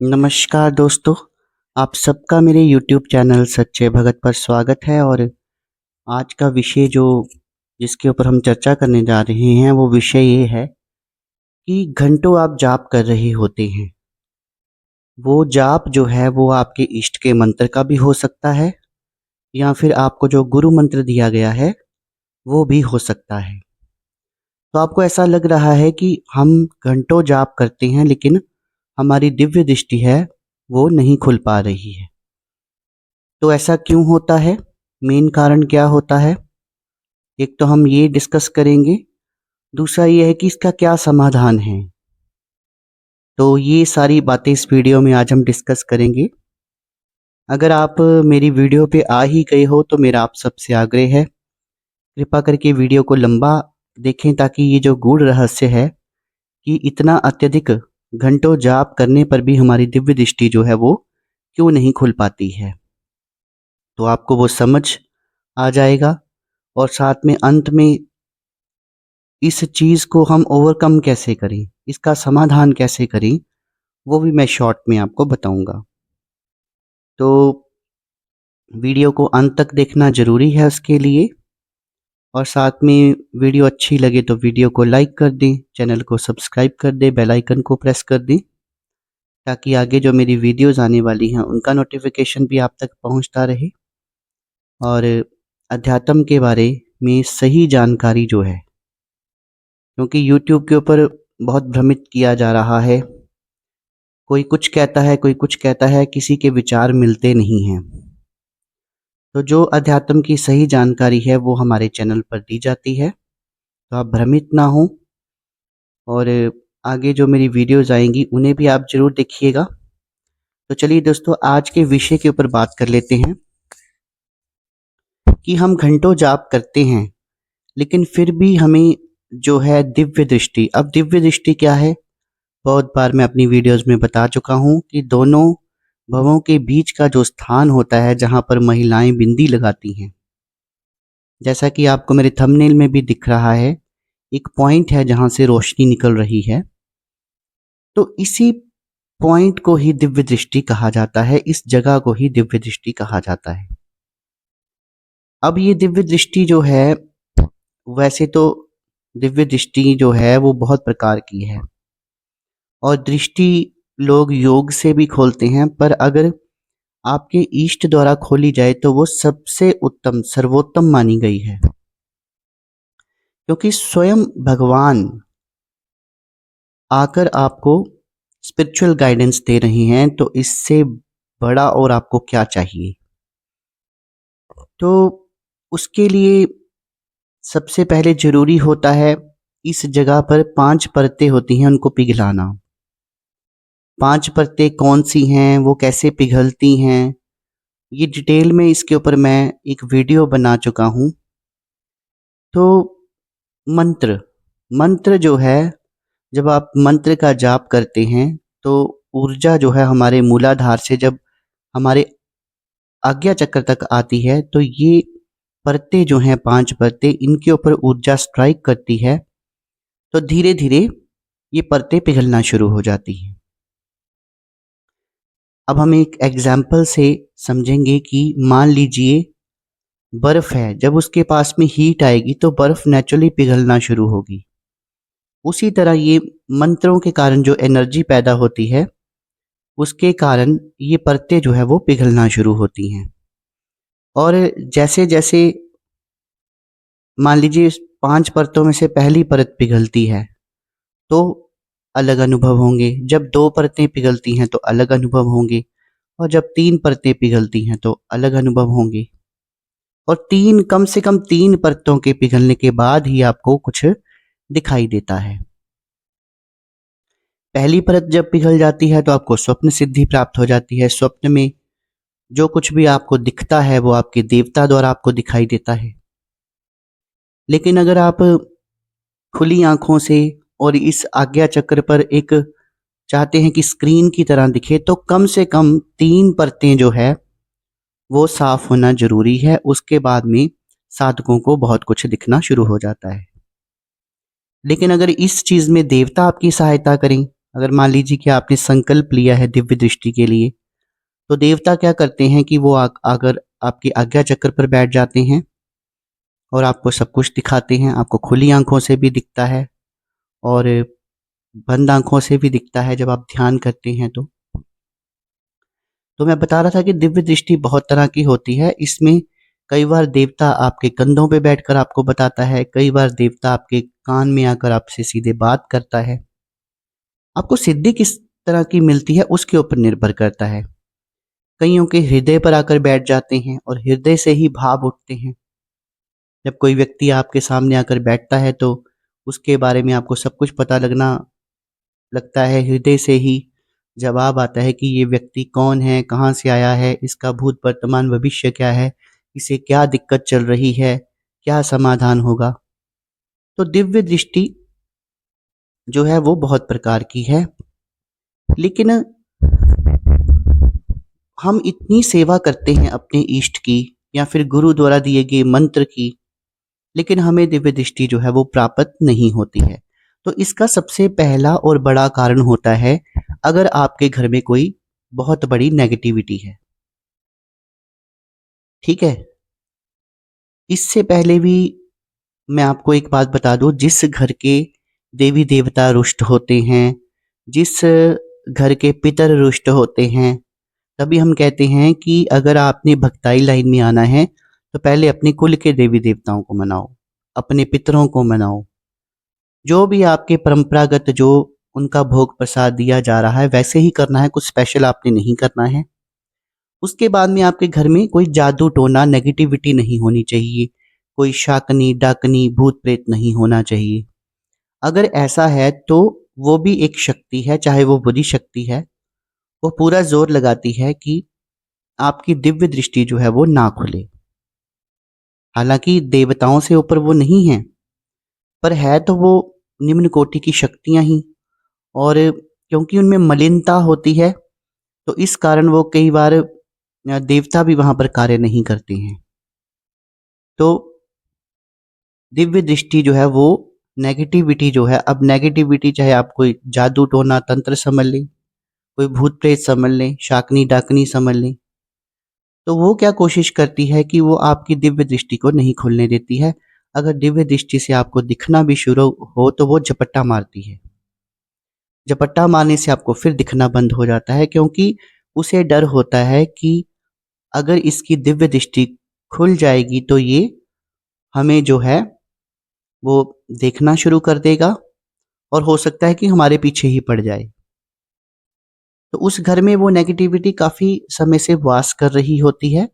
नमस्कार दोस्तों, आप सबका मेरे YouTube चैनल सच्चे भगत पर स्वागत है। और आज का विषय जिसके ऊपर हम चर्चा करने जा रहे हैं वो विषय ये है कि घंटों आप जाप कर रहे होते हैं। वो जाप जो है वो आपके इष्ट के मंत्र का भी हो सकता है या फिर आपको जो गुरु मंत्र दिया गया है वो भी हो सकता है। तो आपको ऐसा लग रहा है कि हम घंटों जाप करते हैं लेकिन हमारी दिव्य दृष्टि है वो नहीं खुल पा रही है। तो ऐसा क्यों होता है? मेन कारण क्या होता है? एक तो हम ये डिस्कस करेंगे, दूसरा ये है कि इसका क्या समाधान है। तो ये सारी बातें इस वीडियो में आज हम डिस्कस करेंगे। अगर आप मेरी वीडियो पे आ ही गए हो तो मेरा आप सबसे आग्रह है, कृपा करके वीडियो को लंबा देखें ताकि ये जो गूढ़ रहस्य है कि इतना अत्यधिक घंटों जाप करने पर भी हमारी दिव्य दृष्टि जो है वो क्यों नहीं खुल पाती है, तो आपको वो समझ आ जाएगा। और साथ में अंत में इस चीज़ को हम ओवरकम कैसे करें, इसका समाधान कैसे करें, वो भी मैं शॉर्ट में आपको बताऊंगा। तो वीडियो को अंत तक देखना ज़रूरी है उसके लिए। और साथ में वीडियो अच्छी लगे तो वीडियो को लाइक कर दें, चैनल को सब्सक्राइब कर दें, बेल आइकन को प्रेस कर दें ताकि आगे जो मेरी वीडियोज़ आने वाली हैं उनका नोटिफिकेशन भी आप तक पहुंचता रहे। और अध्यात्म के बारे में सही जानकारी जो है, क्योंकि यूट्यूब के ऊपर बहुत भ्रमित किया जा रहा है, कोई कुछ कहता है कोई कुछ कहता है, किसी के विचार मिलते नहीं हैं। तो जो अध्यात्म की सही जानकारी है वो हमारे चैनल पर दी जाती है, तो आप भ्रमित ना हो। और आगे जो मेरी वीडियोज़ आएंगी उन्हें भी आप ज़रूर देखिएगा। तो चलिए दोस्तों, आज के विषय के ऊपर बात कर लेते हैं कि हम घंटों जाप करते हैं लेकिन फिर भी हमें जो है दिव्य दृष्टि, अब दिव्य दृष्टि क्या है? बहुत बार मैं अपनी वीडियोज़ में बता चुका हूँ कि दोनों भवों के बीच का जो स्थान होता है जहाँ पर महिलाएं बिंदी लगाती हैं, जैसा कि आपको मेरे थंबनेल में भी दिख रहा है, एक पॉइंट है जहाँ से रोशनी निकल रही है। तो इसी पॉइंट को ही दिव्य दृष्टि कहा जाता है, इस जगह को ही दिव्य दृष्टि कहा जाता है। अब ये दिव्य दृष्टि जो है, वैसे तो दिव्य दृष्टि जो है वो बहुत प्रकार की है और दृष्टि लोग योग से भी खोलते हैं, पर अगर आपके इष्ट द्वारा खोली जाए तो वो सबसे उत्तम सर्वोत्तम मानी गई है, क्योंकि स्वयं भगवान आकर आपको स्पिरिचुअल गाइडेंस दे रहे हैं। तो इससे बड़ा और आपको क्या चाहिए? तो उसके लिए सबसे पहले जरूरी होता है, इस जगह पर 5 परतें होती हैं, उनको पिघलाना। 5 परतें कौन सी हैं, वो कैसे पिघलती हैं, ये डिटेल में इसके ऊपर मैं एक वीडियो बना चुका हूँ। तो मंत्र मंत्र जो है, जब आप मंत्र का जाप करते हैं तो ऊर्जा जो है हमारे मूलाधार से जब हमारे आज्ञा चक्र तक आती है, तो ये परतें जो हैं, 5 परतें, इनके ऊपर ऊर्जा स्ट्राइक करती है, तो धीरे धीरे ये परतें पिघलना शुरू हो जाती हैं। अब हम एक एग्जाम्पल से समझेंगे कि मान लीजिए बर्फ है, जब उसके पास में हीट आएगी तो बर्फ नेचुरली पिघलना शुरू होगी। उसी तरह ये मंत्रों के कारण जो एनर्जी पैदा होती है, उसके कारण ये परतें जो है वो पिघलना शुरू होती हैं। और जैसे जैसे मान लीजिए 5 परतों में से पहली परत पिघलती है तो अलग अनुभव होंगे, जब 2 परतें पिघलती हैं तो अलग अनुभव होंगे, और जब 3 परतें पिघलती हैं तो अलग अनुभव होंगे। और 3, कम से कम 3 परतों के पिघलने के बाद ही आपको कुछ दिखाई देता है। पहली परत जब पिघल जाती है तो आपको स्वप्न सिद्धि प्राप्त हो जाती है। स्वप्न में जो कुछ भी आपको दिखता है वो आपके देवता द्वारा आपको दिखाई देता है। लेकिन अगर आप खुली आंखों से और इस आज्ञा चक्र पर एक चाहते हैं कि स्क्रीन की तरह दिखे, तो कम से कम 3 परतें जो है वो साफ होना जरूरी है। उसके बाद में साधकों को बहुत कुछ दिखना शुरू हो जाता है। लेकिन अगर इस चीज में देवता आपकी सहायता करें, अगर मान लीजिए कि आपने संकल्प लिया है दिव्य दृष्टि के लिए, तो देवता क्या करते हैं कि वो अगर आपके आज्ञा चक्र पर बैठ जाते हैं और आपको सब कुछ दिखाते हैं। आपको खुली आंखों से भी दिखता है और बंद आंखों से भी दिखता है जब आप ध्यान करते हैं तो मैं बता रहा था कि दिव्य दृष्टि बहुत तरह की होती है। इसमें कई बार देवता आपके कंधों पे बैठकर आपको बताता है, कई बार देवता आपके कान में आकर आपसे सीधे बात करता है। आपको सिद्धि किस तरह की मिलती है उसके ऊपर निर्भर करता है। कईयों के हृदय पर आकर बैठ जाते हैं और हृदय से ही भाव उठते हैं। जब कोई व्यक्ति आपके सामने आकर बैठता है तो उसके बारे में आपको सब कुछ पता लगता है। हृदय से ही जवाब आता है कि ये व्यक्ति कौन है, कहाँ से आया है, इसका भूत वर्तमान भविष्य क्या है, इसे क्या दिक्कत चल रही है, क्या समाधान होगा। तो दिव्य दृष्टि जो है वो बहुत प्रकार की है, लेकिन हम इतनी सेवा करते हैं अपने इष्ट की या फिर गुरु द्वारा दिए गए मंत्र की, लेकिन हमें दिव्य दृष्टि जो है वो प्राप्त नहीं होती है। तो इसका सबसे पहला और बड़ा कारण होता है, अगर आपके घर में कोई बहुत बड़ी नेगेटिविटी है। ठीक है, इससे पहले भी मैं आपको एक बात बता दूं, जिस घर के देवी देवता रुष्ट होते हैं, जिस घर के पितर रुष्ट होते हैं, तभी हम कहते हैं कि अगर आपने भक्ताई लाइन में आना है तो पहले अपने कुल के देवी देवताओं को मनाओ, अपने पितरों को मनाओ। जो भी आपके परंपरागत जो उनका भोग प्रसाद दिया जा रहा है वैसे ही करना है, कुछ स्पेशल आपने नहीं करना है। उसके बाद में आपके घर में कोई जादू टोना नेगेटिविटी नहीं होनी चाहिए, कोई शाकनी डाकनी भूत प्रेत नहीं होना चाहिए। अगर ऐसा है तो वो भी एक शक्ति है, चाहे वो बुरी शक्ति है। वो पूरा जोर लगाती है कि आपकी दिव्य दृष्टि जो है वो ना खुले। हालांकि देवताओं से ऊपर वो नहीं है, पर है तो वो निम्न कोटि की शक्तियां ही। और क्योंकि उनमें मलिनता होती है तो इस कारण वो कई बार देवता भी वहां पर कार्य नहीं करते हैं। तो दिव्य दृष्टि जो है वो नेगेटिविटी जो है, अब नेगेटिविटी चाहे आप कोई जादू टोना तंत्र समझ लें, कोई भूत प्रेत समझ लें, शाकनी डाकनी समझ लें, तो वो क्या कोशिश करती है कि वो आपकी दिव्य दृष्टि को नहीं खुलने देती है। अगर दिव्य दृष्टि से आपको दिखना भी शुरू हो तो वो झपट्टा मारती है। झपट्टा मारने से आपको फिर दिखना बंद हो जाता है, क्योंकि उसे डर होता है कि अगर इसकी दिव्य दृष्टि खुल जाएगी तो ये हमें जो है वो देखना शुरू कर देगा और हो सकता है कि हमारे पीछे ही पड़ जाए। तो उस घर में वो नेगेटिविटी काफ़ी समय से वास कर रही होती है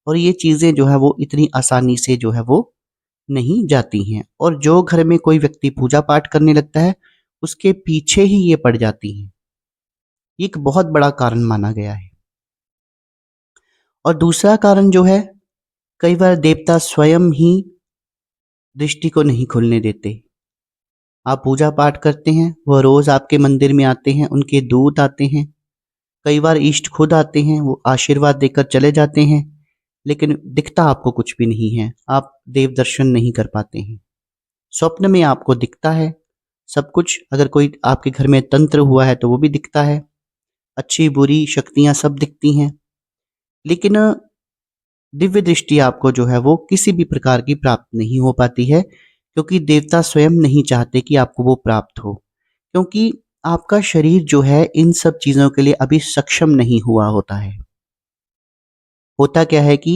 और ये चीज़ें जो है वो इतनी आसानी से जो है वो नहीं जाती हैं। और जो घर में कोई व्यक्ति पूजा पाठ करने लगता है उसके पीछे ही ये पड़ जाती हैं। ये एक बहुत बड़ा कारण माना गया है। और दूसरा कारण जो है, कई बार देवता स्वयं ही दृष्टि को नहीं खुलने देते। आप पूजा पाठ करते हैं, वह रोज आपके मंदिर में आते हैं, उनके दूत आते हैं, कई बार इष्ट खुद आते हैं, वो आशीर्वाद देकर चले जाते हैं, लेकिन दिखता आपको कुछ भी नहीं है। आप देव दर्शन नहीं कर पाते हैं। स्वप्न में आपको दिखता है सब कुछ। अगर कोई आपके घर में तंत्र हुआ है तो वो भी दिखता है, अच्छी बुरी शक्तियां सब दिखती हैं, लेकिन दिव्य दृष्टि आपको जो है वो किसी भी प्रकार की प्राप्त नहीं हो पाती है, क्योंकि देवता स्वयं नहीं चाहते कि आपको वो प्राप्त हो। क्योंकि आपका शरीर जो है इन सब चीज़ों के लिए अभी सक्षम नहीं हुआ होता है। होता क्या है कि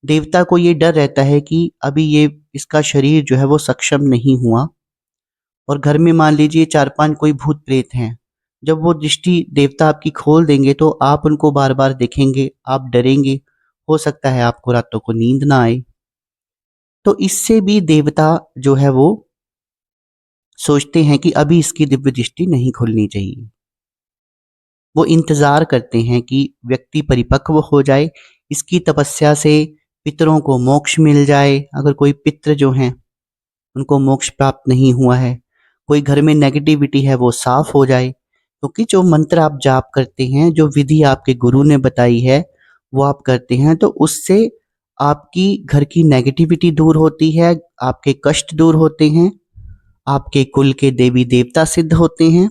देवता को ये डर रहता है कि अभी ये इसका शरीर जो है वो सक्षम नहीं हुआ, और घर में मान लीजिए 4-5 कोई भूत प्रेत हैं। जब वो दृष्टि देवता आपकी खोल देंगे तो आप उनको बार-बार देखेंगे, आप डरेंगे, हो सकता है आपको रातों को नींद ना आए। तो इससे भी देवता जो है वो सोचते हैं कि अभी इसकी दिव्य दृष्टि नहीं खुलनी चाहिए। वो इंतज़ार करते हैं कि व्यक्ति परिपक्व हो जाए, इसकी तपस्या से पितरों को मोक्ष मिल जाए। अगर कोई पितृ जो हैं उनको मोक्ष प्राप्त नहीं हुआ है, कोई घर में नेगेटिविटी है वो साफ हो जाए, क्योंकि जो मंत्र आप जाप करते हैं, जो विधि आपके गुरु ने बताई है वो आप करते हैं, तो उससे आपकी घर की नेगेटिविटी दूर होती है, आपके कष्ट दूर होते हैं, आपके कुल के देवी देवता सिद्ध होते हैं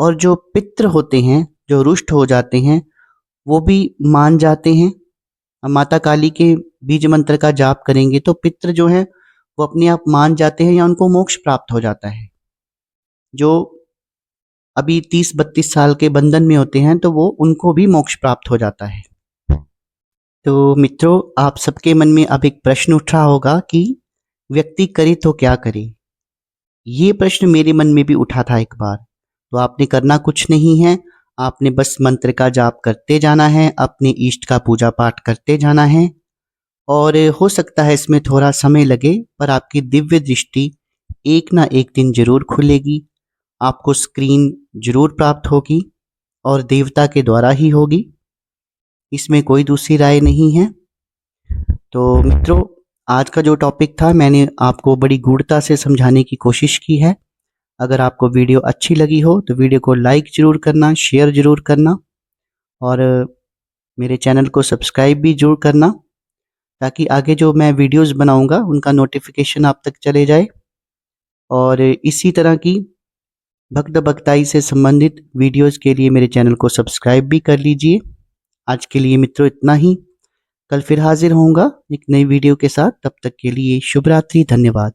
और जो पितृ होते हैं, जो रुष्ट हो जाते हैं, वो भी मान जाते हैं। माता काली के बीज मंत्र का जाप करेंगे तो पितृ जो हैं वो अपने आप मान जाते हैं या उनको मोक्ष प्राप्त हो जाता है। जो अभी 30-32 साल के बंधन में होते हैं तो वो उनको भी मोक्ष प्राप्त हो जाता है। तो मित्रों, आप सबके मन में अब एक प्रश्न उठ रहा होगा कि व्यक्ति करे तो क्या करे। ये प्रश्न मेरे मन में भी उठा था एक बार। तो आपने करना कुछ नहीं है, आपने बस मंत्र का जाप करते जाना है, अपने इष्ट का पूजा पाठ करते जाना है। और हो सकता है इसमें थोड़ा समय लगे, पर आपकी दिव्य दृष्टि एक ना एक दिन जरूर खुलेगी। आपको स्क्रीन जरूर प्राप्त होगी और देवता के द्वारा ही होगी, इसमें कोई दूसरी राय नहीं है। तो मित्रों, आज का जो टॉपिक था मैंने आपको बड़ी गूढ़ता से समझाने की कोशिश की है। अगर आपको वीडियो अच्छी लगी हो तो वीडियो को लाइक ज़रूर करना, शेयर ज़रूर करना और मेरे चैनल को सब्सक्राइब भी ज़रूर करना, ताकि आगे जो मैं वीडियोस बनाऊंगा उनका नोटिफिकेशन आप तक चले जाए। और इसी तरह की भक्त भक्ताई से संबंधित वीडियोस के लिए मेरे चैनल को सब्सक्राइब भी कर लीजिए। आज के लिए मित्रों इतना ही। कल फिर हाजिर होऊंगा एक नई वीडियो के साथ। तब तक के लिए शुभ रात्रि। धन्यवाद।